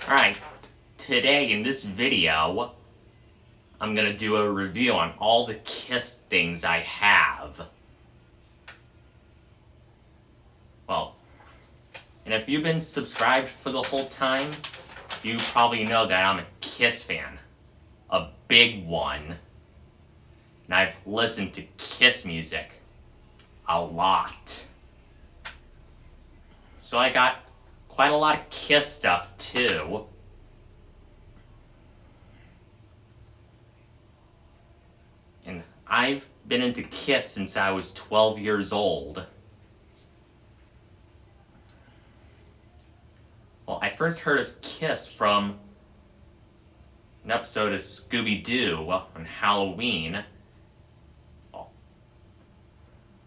Alright, today in this video, I'm gonna do a review on all the Kiss things I have. Well, and if you've been subscribed for the whole time, you probably know that I'm a Kiss fan. A big one. And I've listened to Kiss music a lot. So I got quite a lot of Kiss stuff too. And I've been into Kiss since I was 12 years old. Well, I first heard of Kiss from an episode of Scooby-Doo on Halloween,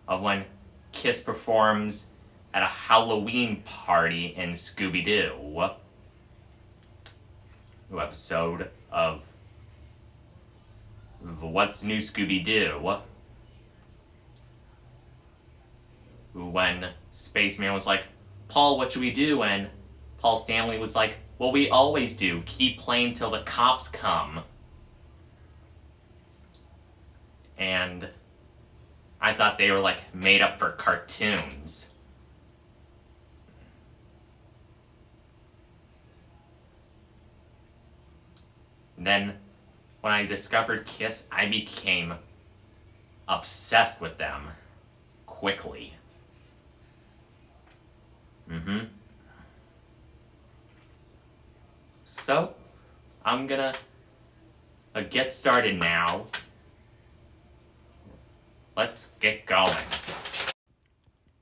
of when Kiss performs at a Halloween party in Scooby-Doo. New episode of What's New Scooby-Doo? When Spaceman was like, Paul, what should we do? And Paul Stanley was like, well, we always do. Keep playing till the cops come. And I thought they were like made up for cartoons. And then when I discovered Kiss, I became obsessed with them quickly. So, I'm gonna get started now. Let's get going.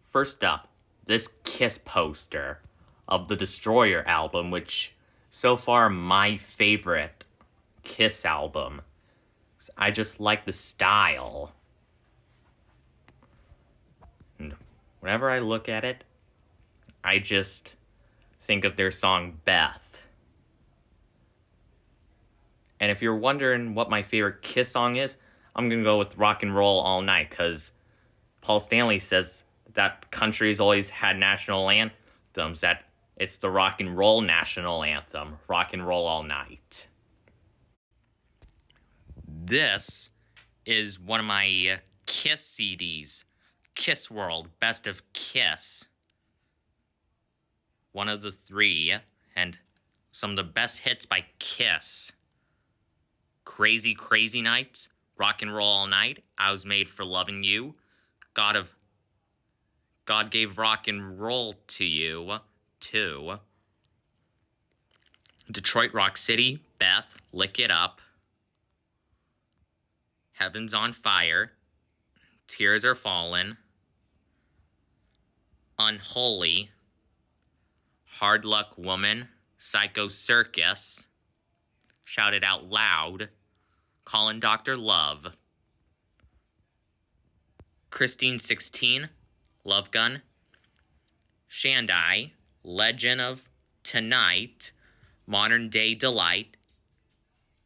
First up, this Kiss poster of the Destroyer album, which so far my favorite Kiss album. I just like the style. And whenever I look at it, I just think of their song Beth. And if you're wondering what my favorite Kiss song is, I'm going to go with Rock and Roll All Night, because Paul Stanley says that country's always had national anthems, that it's the rock and roll national anthem, Rock and Roll All Night. This is one of my Kiss CDs, Kiss World, Best of Kiss. One of the three, and some of the best hits by Kiss. Crazy, Crazy Nights, Rock and Roll All Night, I Was Made for Loving You, God Gave Rock and Roll to You, 2. Detroit Rock City, Beth, Lick It Up, Heaven's on Fire, Tears Are Falling, Unholy, Hard Luck Woman, Psycho Circus, Shout It Out Loud, Callin' Dr. Love, Christine 16, Love Gun, Shandai, Legend of Tonight, Modern Day Delight,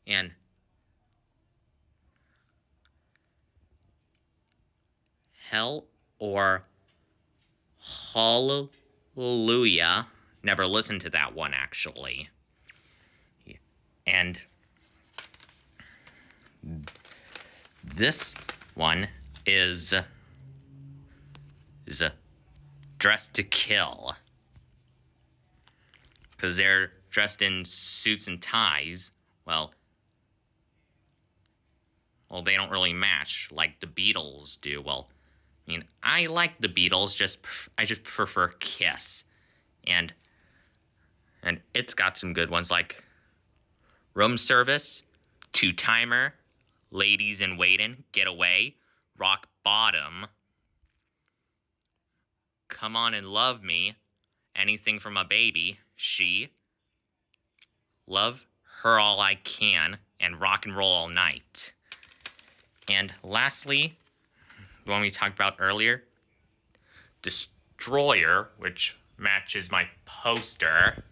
and Hell or Hallelujah. Never listened to that one, actually. And this one is Dressed to Kill, because they're dressed in suits and ties. Well, they don't really match like the Beatles do. Well, I mean, I like the Beatles, I just prefer Kiss, and it's got some good ones like Room Service, Two Timer, Ladies in Waitin', Get Away, Rock Bottom, Come On and Love Me, Anything from a Baby, She, Love Her All I Can, and Rock and Roll All Night. And lastly, the one we talked about earlier, Destroyer, which matches my poster.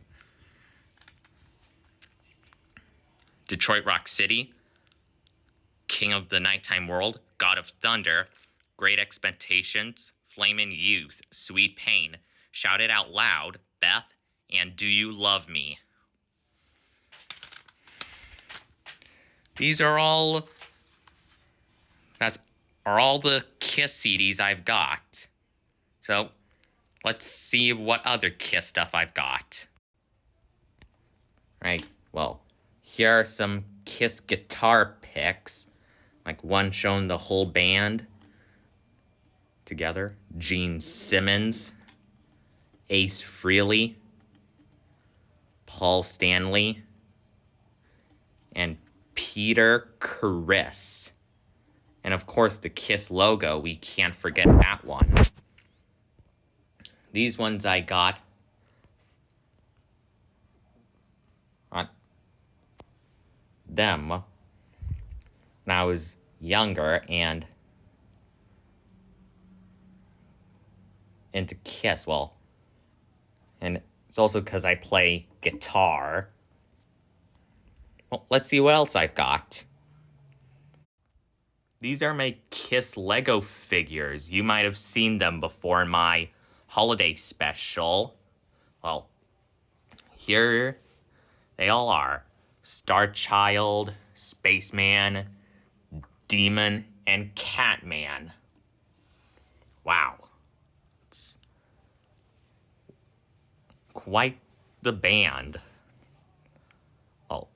Detroit Rock City, King of the Nighttime World, God of Thunder, Great Expectations, Flamin' Youth, Sweet Pain, Shout It Out Loud, Beth, and Do You Love Me? these are all the Kiss CDs I've got. So let's see what other Kiss stuff I've got. Right, well, here are some Kiss guitar picks. Like one showing the whole band together. Gene Simmons, Ace Frehley, Paul Stanley, and Peter Criss. And of course the Kiss logo, we can't forget that one. These ones I got on them when I was younger and into Kiss. Well, and it's also because I play guitar. Well, let's see what else I've got. These are my Kiss Lego figures. You might have seen them before in my holiday special. Well, here they all are. Star Child, Spaceman, Demon, and Catman. Wow. It's quite the band. Oh.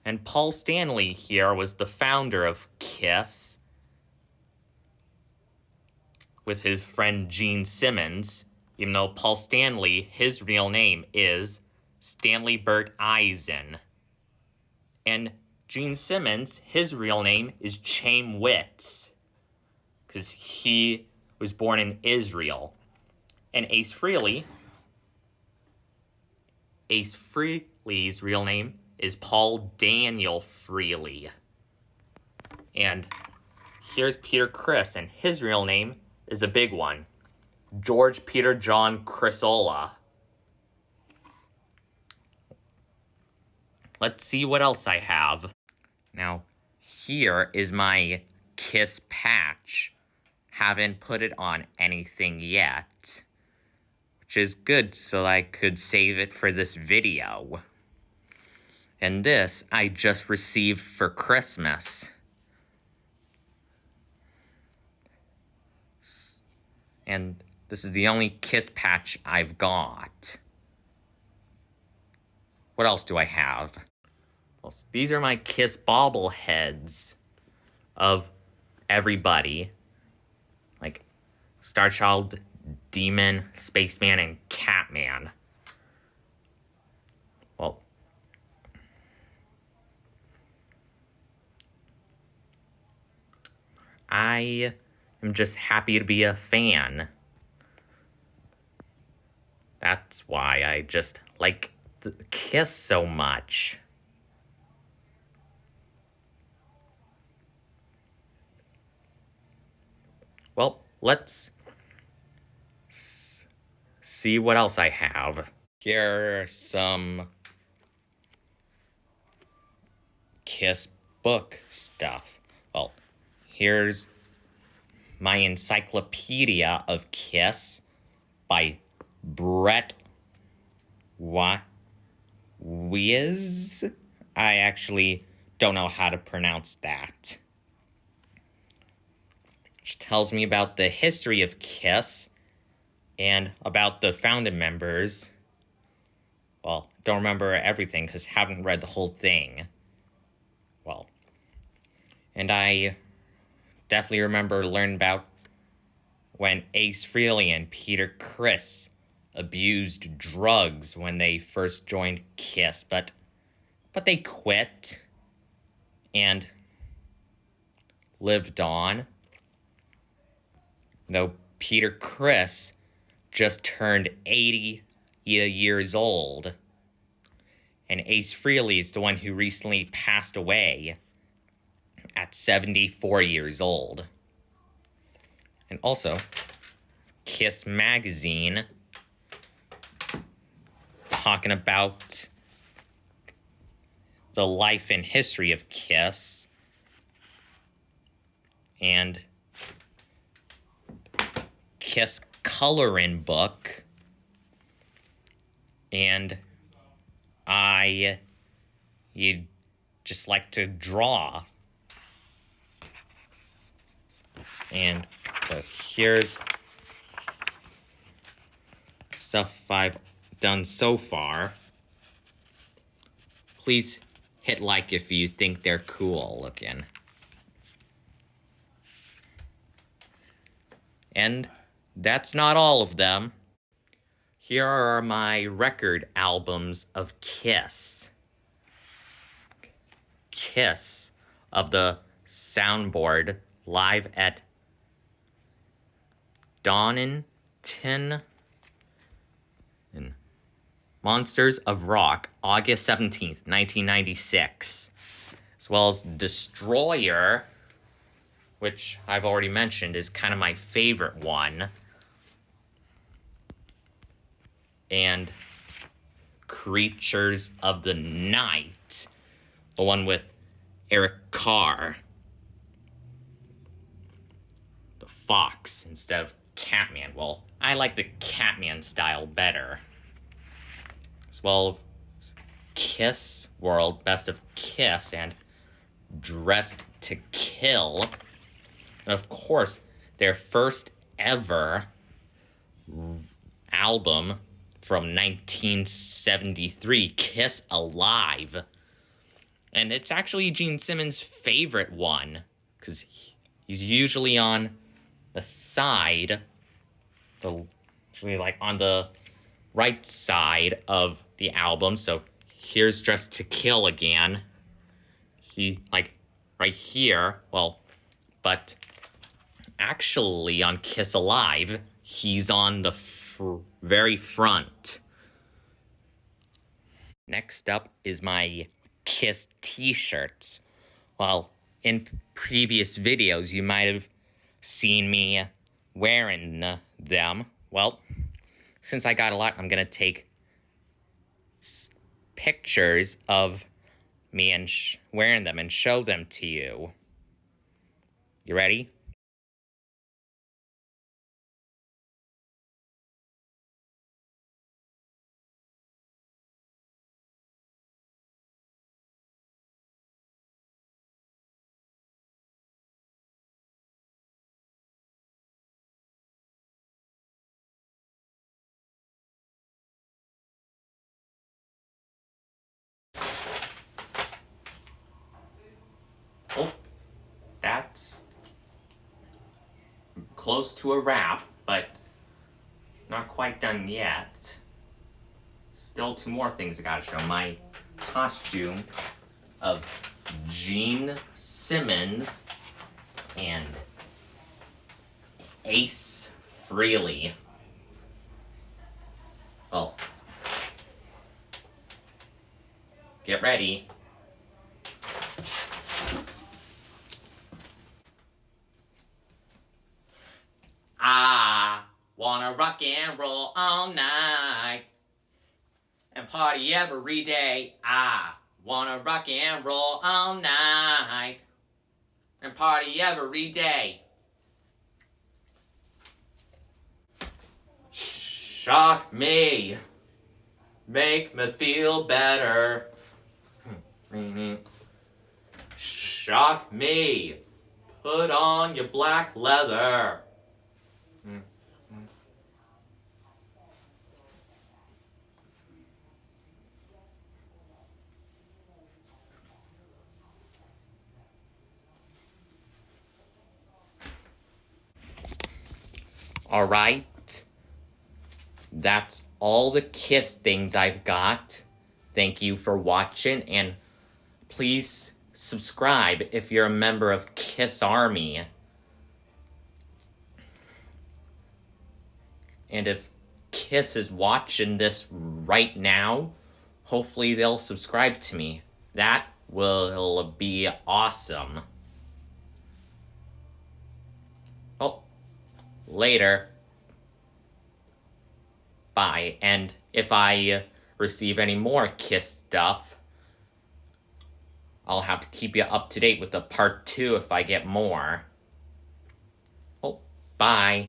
And Paul Stanley here was the founder of Kiss with his friend Gene Simmons, even though Paul Stanley, his real name is Stanley Bert Eisen. And Gene Simmons, his real name is Chaim Witz, because he was born in Israel. And Ace Frehley's real name is Paul Daniel Frehley. And here's Peter Criss, and his real name is a big one. George Peter John Crissola. Let's see what else I have. Now, here is my Kiss patch. Haven't put it on anything yet, which is good so I could save it for this video. And this I just received for Christmas. And this is the only Kiss patch I've got. What else do I have? Well, these are my Kiss bobbleheads of everybody. Like Star Child, Demon, Spaceman, and Catman. Well, I am just happy to be a fan. That's why I just like the Kiss so much. Well, let's see what else I have. Here are some Kiss book stuff. Well, here's my Encyclopedia of Kiss by Brett Wiz. I actually don't know how to pronounce that. Which tells me about the history of Kiss and about the founding members. Well, don't remember everything because haven't read the whole thing. Well, and I definitely remember learning about when Ace Frehley and Peter Criss abused drugs when they first joined Kiss, but they quit and lived on. Though Peter Criss just turned 80 years old, and Ace Frehley is the one who recently passed away at 74 years old. And also, Kiss Magazine, talking about the life and history of Kiss, and Kiss coloring book, and just like to draw. And so here's stuff I've done so far. Please hit like if you think they're cool looking. And that's not all of them. Here are my record albums of Kiss. Kiss of the soundboard live at Donington and Monsters of Rock, August 17th, 1996. As well as Destroyer, which I've already mentioned is kind of my favorite one. And Creatures of the Night, the one with Eric Carr, the fox instead of Catman. Well, I like the Catman style better. As well as Kiss World, Best of Kiss, and Dressed to Kill. And of course, their first ever album from 1973, Kiss Alive. And it's actually Gene Simmons' favorite one, because he's usually on the side, usually like on the right side of the album. So here's Dressed to Kill again. He, like, right here, well, but actually on Kiss Alive, he's on the very front. Next up is my Kiss t-shirts. Well, in previous videos, you might have seen me wearing them. Well, since I got a lot, I'm gonna take pictures of me and wearing them and show them to you. You ready? Oh, that's close to a wrap, but not quite done yet. Still two more things I gotta show. My costume of Gene Simmons and Ace Frehley. Well, get ready. I wanna rock and roll all night and party every day. I wanna rock and roll all night and party every day. Shock me, make me feel better. Shock me, put on your black leather. Alright, that's all the Kiss things I've got. Thank you for watching, and please subscribe if you're a member of Kiss Army. And if Kiss is watching this right now, hopefully they'll subscribe to me. That will be awesome. Oh, later. Bye. And if I receive any more Kiss stuff, I'll have to keep you up to date with the part 2 if I get more. Oh, bye.